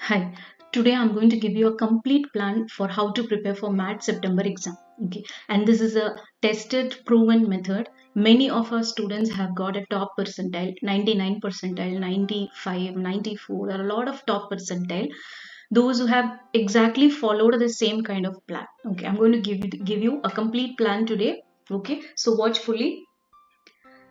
Hi, today I'm going to give you a complete plan for how to prepare for MAT September exam. Okay, and this is a tested, proven method. Many of our students have got a top percentile, 99 percentile, 95, 94, or a lot of top percentile. Those who have exactly followed the same kind of plan. Okay, I'm going to give you a complete plan today. Okay, so watch fully.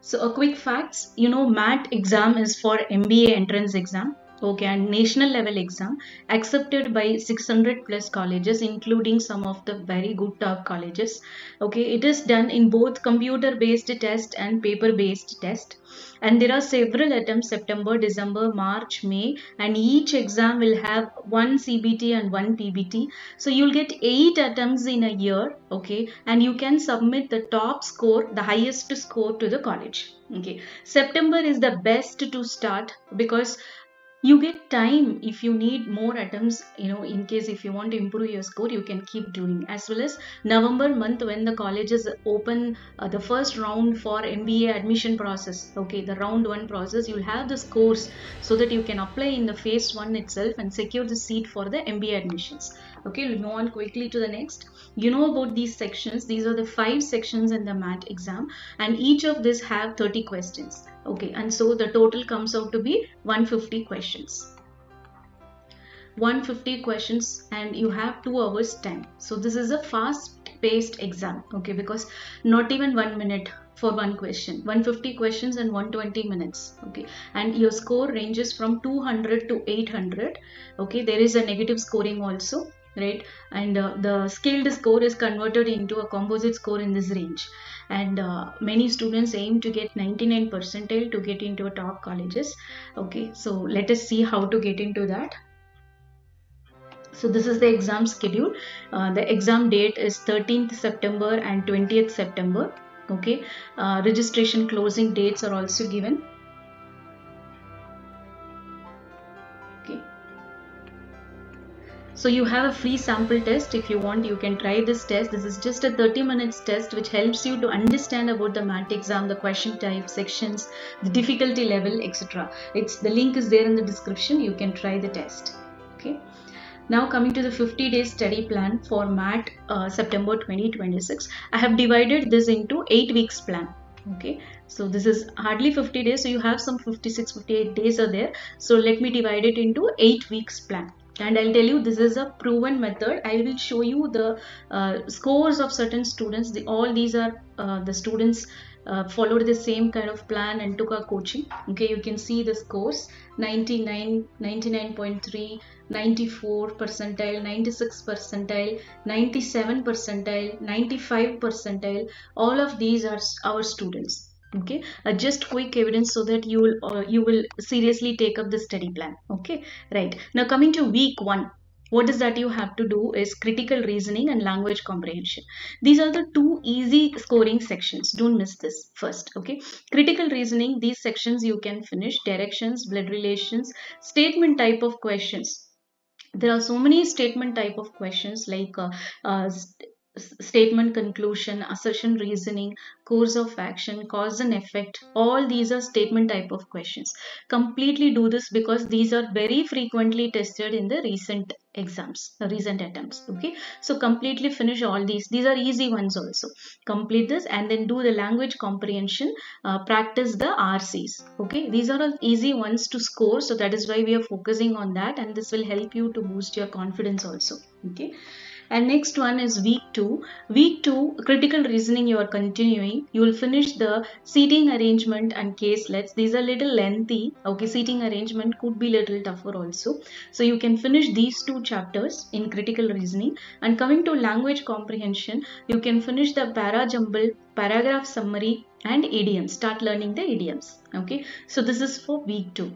So a quick facts, MAT exam is for MBA entrance exam. Okay, and national level exam accepted by 600 plus colleges, including some of the very good top colleges. Okay, it is done in both computer based test and paper based test. And there are several attempts September, December, March, May, and each exam will have one CBT and one PBT. So you'll get 8 attempts in a year, okay, and you can submit the top score, the highest score to the college. Okay, September is the best to start because you get time. If you need more attempts, in case if you want to improve your score, you can keep doing. As well as November month, when the colleges open the first round for MBA admission process, okay, the round 1 process, you'll have the scores so that you can apply in the phase 1 itself and secure the seat for the MBA admissions. Okay, we'll move on quickly to the next. You know about these sections. These are the 5 sections in the MAT exam, and each of these have 30 questions. Okay, and so the total comes out to be 150 questions. 150 questions, and you have 2 hours time. So this is a fast paced exam, okay, because not even 1 minute for one question. 150 questions and 120 minutes, okay, and your score ranges from 200 to 800. Okay, there is a negative scoring also, right, and the scaled score is converted into a composite score in this range. And many students aim to get 99 percentile to get into a top colleges. Okay, so let us see how to get into that. So this is the exam schedule. The exam date is 13th September and 20th September. Okay, registration closing dates are also given. Okay, so you have a free sample test. If you want, you can try this test. This is just a 30 minutes test which helps you to understand about the MAT exam, the question type, sections, the difficulty level, etc. The link is there in the description. You can try the test. Okay. Now coming to the 50 days study plan for MAT September 2026. I have divided this into 8 weeks plan. Okay, so this is hardly 50 days, so you have some 56, 58 days are there. So let me divide it into 8 weeks plan. And I'll tell you, this is a proven method. I will show you the scores of certain students. All these are the students followed the same kind of plan and took our coaching. Okay, you can see the scores: 99, 99.3, 94 percentile, 96 percentile, 97 percentile, 95 percentile. All of these are our students. Okay, just quick evidence so that you will seriously take up the study plan. Okay, right, now coming to week 1, what is that you have to do is critical reasoning and language comprehension. These are the 2 easy scoring sections. Don't miss this first. Okay, critical reasoning, these sections you can finish: directions, blood relations, statement type of questions. There are so many statement type of questions like statement conclusion, assertion reasoning, course of action, cause and effect. All these are statement type of questions. Completely do this because these are very frequently tested in the recent exams, recent attempts. Okay, so completely finish all these are easy ones also. Complete this and then do the language comprehension, practice the RCs. Okay, these are all easy ones to score, so that is why we are focusing on that, and this will help you to boost your confidence also. Okay, and next one is week 2. Week 2, critical reasoning, you are continuing. You will finish the seating arrangement and caselets. These are little lengthy. Okay, seating arrangement could be little tougher also. So you can finish these 2 chapters in critical reasoning. And coming to language comprehension, you can finish the para jumble, paragraph summary, and idioms. Start learning the idioms. Okay, so this is for week 2.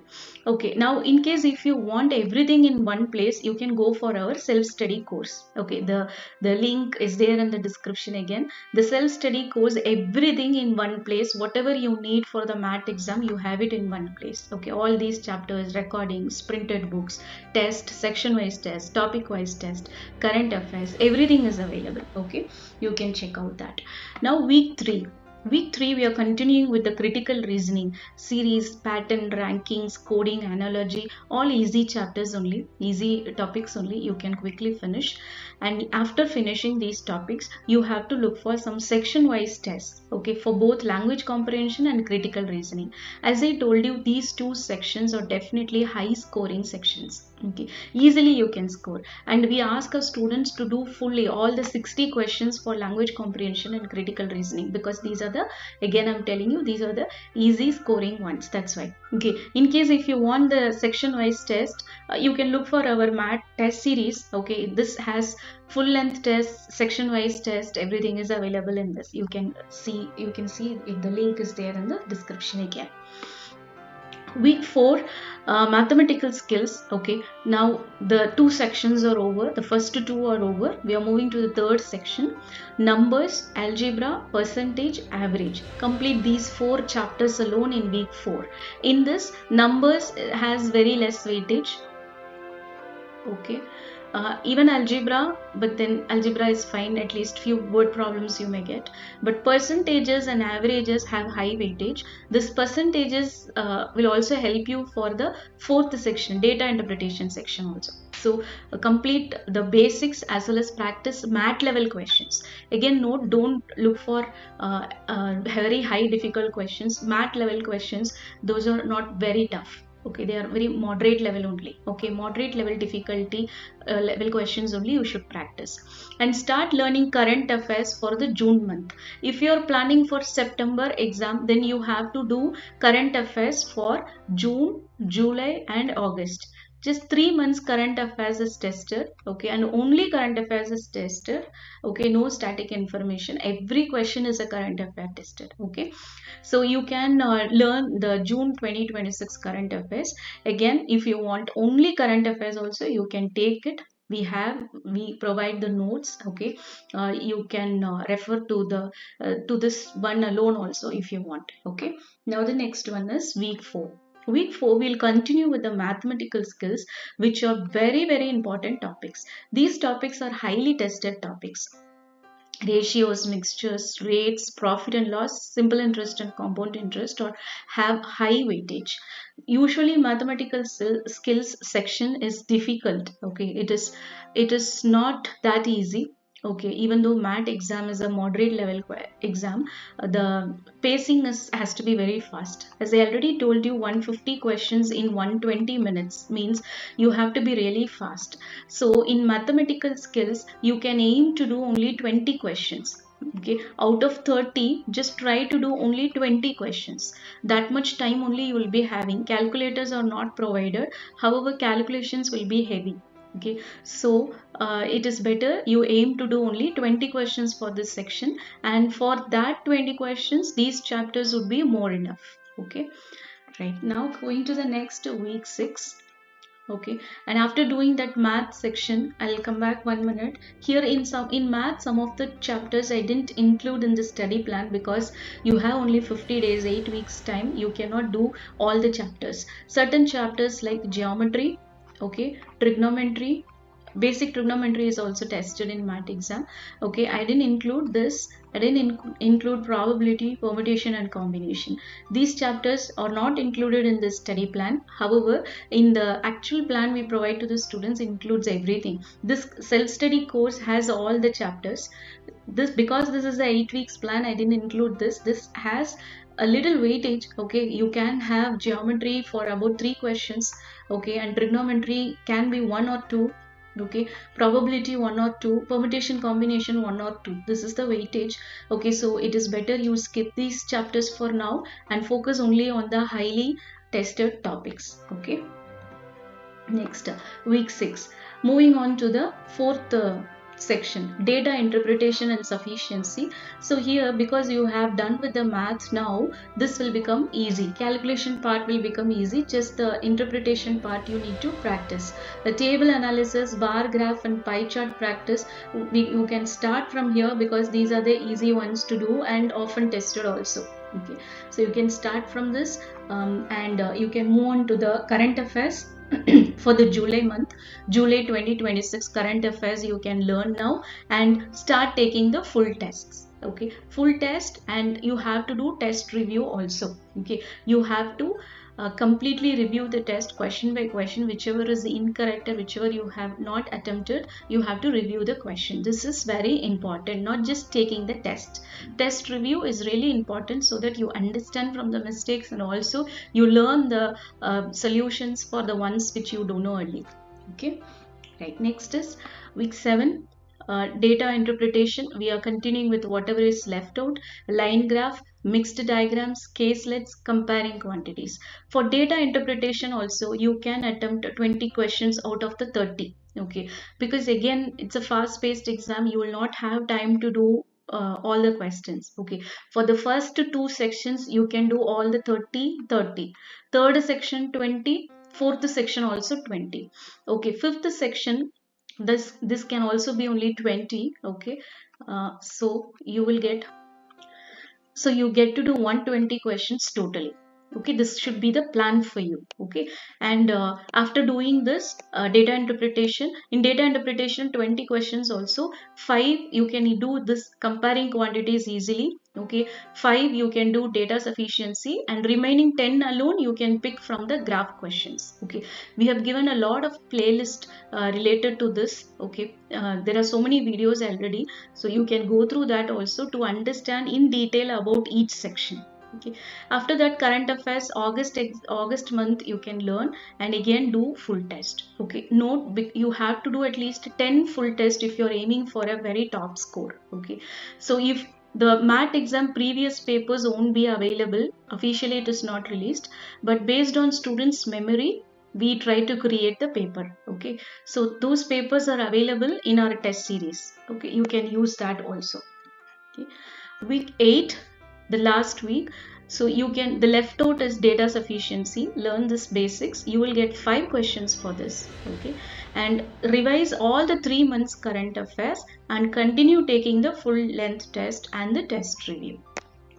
Okay, now in case if you want everything in one place, you can go for our self-study course. Okay, the link is there in the description again. The self-study course, everything in one place. Whatever you need for the MAT exam, you have it in one place. Okay, all these chapters, recordings, printed books, test, section-wise test, topic-wise test, current affairs, everything is available. Okay, you can check out that. Now week 3. Week 3, we are continuing with the critical reasoning, series, pattern, rankings, coding, analogy, all easy chapters only, easy topics only, you can quickly finish. And after finishing these topics, you have to look for some section-wise tests, okay, for both language comprehension and critical reasoning. As I told you, these two sections are definitely high scoring sections, okay, easily you can score. And we ask our students to do fully all the 60 questions for language comprehension and critical reasoning, because these are the, again I'm telling you, these are the easy scoring ones, that's why. Okay, in case if you want the section wise test, you can look for our math test series. Okay, this has full length test, section wise test, everything is available in this. You can see if the link is there in the description again. Week 4, mathematical skills. Okay, now the two sections are over, the first two are over. We are moving to the third section, numbers, algebra, percentage, average. Complete these 4 chapters alone in week 4. In this, numbers has very less weightage. Okay, even algebra, but then algebra is fine, at least few word problems you may get. But percentages and averages have high weightage. This percentages will also help you for the 4th section, data interpretation section also. So complete the basics as well as practice math level questions. Again, note, don't look for very high difficult questions. Math level questions, those are not very tough. Okay, they are very moderate level only. Okay, moderate level difficulty level questions only you should practice. And start learning current affairs for the June month. If you are planning for September exam, then you have to do current affairs for June, July and August. Just 3 months current affairs is tested, okay, and only current affairs is tested, okay, no static information. Every question is a current affair tested, okay. So you can learn the June 2026 current affairs. Again, if you want only current affairs also, you can take it. We provide the notes, okay. You can refer to the to this one alone also if you want, okay. Now the next one is week 4. Week 4, we'll continue with the mathematical skills, which are very, very important topics. These topics are highly tested topics. Ratios, mixtures, rates, profit and loss, simple interest and compound interest, or have high weightage. Usually mathematical skills section is difficult. Okay, it is not that easy. Okay, even though math exam is a moderate level exam, the pacing has to be very fast. As I already told you, 150 questions in 120 minutes means you have to be really fast. So in mathematical skills, you can aim to do only 20 questions. Okay, out of 30, just try to do only 20 questions. That much time only you will be having. Calculators are not provided. However, calculations will be heavy. Okay, so it is better you aim to do only 20 questions for this section, and for that 20 questions, these chapters would be more enough. Okay, right, now going to the next week 6. Okay, and after doing that math section, I'll come back 1 minute. Here in math, some of the chapters I didn't include in the study plan because you have only 50 days, 8 weeks time. You cannot do all the chapters. Certain chapters like geometry, okay, trigonometry, basic trigonometry is also tested in math exam. Okay, I didn't include this. I didn't include probability, permutation and combination. These chapters are not included in this study plan. However, in the actual plan we provide to the students includes everything. This self-study course has all the chapters. Because this is a 8 weeks plan, I didn't include this. This has a little weightage. Okay, you can have geometry for about 3 questions. Okay, and trigonometry can be 1 or 2. Okay, probability 1 or 2, permutation combination 1 or 2. This is the weightage. Okay, so it is better you skip these chapters for now and focus only on the highly tested topics. Okay, next week 6, moving on to the 4th section, data interpretation and sufficiency. So here, because you have done with the math now, this will become easy. Calculation part will become easy, just the interpretation part you need to practice. The table analysis, bar graph and pie chart practice, you can start from here because these are the easy ones to do and often tested also. Okay, so you can start from this and you can move on to the current affairs. for the July month, July 2026 current affairs you can learn now and start taking the full tests. Okay, full test, and you have to do test review also. Okay, you have to completely review the test question by question, whichever is incorrect or whichever you have not attempted, you have to review the question. This is very important, not just taking the test. Test review is really important so that you understand from the mistakes, and also you learn the solutions for the ones which you don't know early. Okay, right. Next is week 7. Data interpretation. We are continuing with whatever is left out: line graph, mixed diagrams, caselets, comparing quantities. For data interpretation also, you can attempt 20 questions out of the 30. Okay, because again it's a fast paced exam, you will not have time to do all the questions. Okay, for the first two sections you can do all the 30, third section 20, fourth section also 20. Okay, fifth section, this can also be only 20. Okay, so you get to do 120 questions totally. Okay, this should be the plan for you. Okay, and after doing this data interpretation, in data interpretation 20 questions also, 5 you can do this comparing quantities easily. Okay, 5 you can do data sufficiency, and remaining 10 alone you can pick from the graph questions. Okay, we have given a lot of playlist related to this. Okay, there are so many videos already, so you can go through that also to understand in detail about each section. Okay, after that current affairs, August month you can learn and again do full test. Okay, note you have to do at least 10 full test if you're aiming for a very top score. Okay, so if the MAT exam previous papers won't be available officially, it is not released, but based on students memory we try to create the paper. Okay, so those papers are available in our test series. Okay, you can use that also. Okay, week 8, the last week, so you can, the left out is data sufficiency. Learn this basics, you will get 5 questions for this. Okay, and revise all the 3 months current affairs and continue taking the full length test and the test review.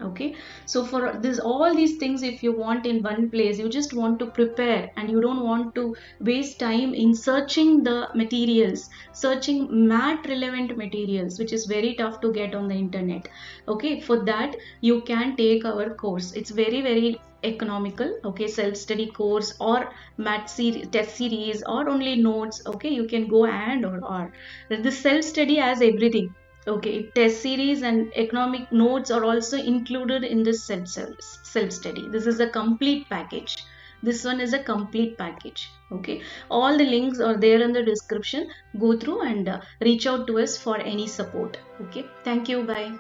Okay, so for this, all these things, if you want in one place, you just want to prepare and you don't want to waste time in searching the materials, searching mat relevant materials, which is very tough to get on the internet. Okay, for that you can take our course. It's very economical. Okay, self-study course or mat series, test series, or only notes. Okay, you can go and or the self-study has everything. Okay, test series and economic notes are also included in this self-study. This is a complete package. This one is a complete package. Okay, all the links are there in the description. Go through and reach out to us for any support. Okay, thank you. Bye.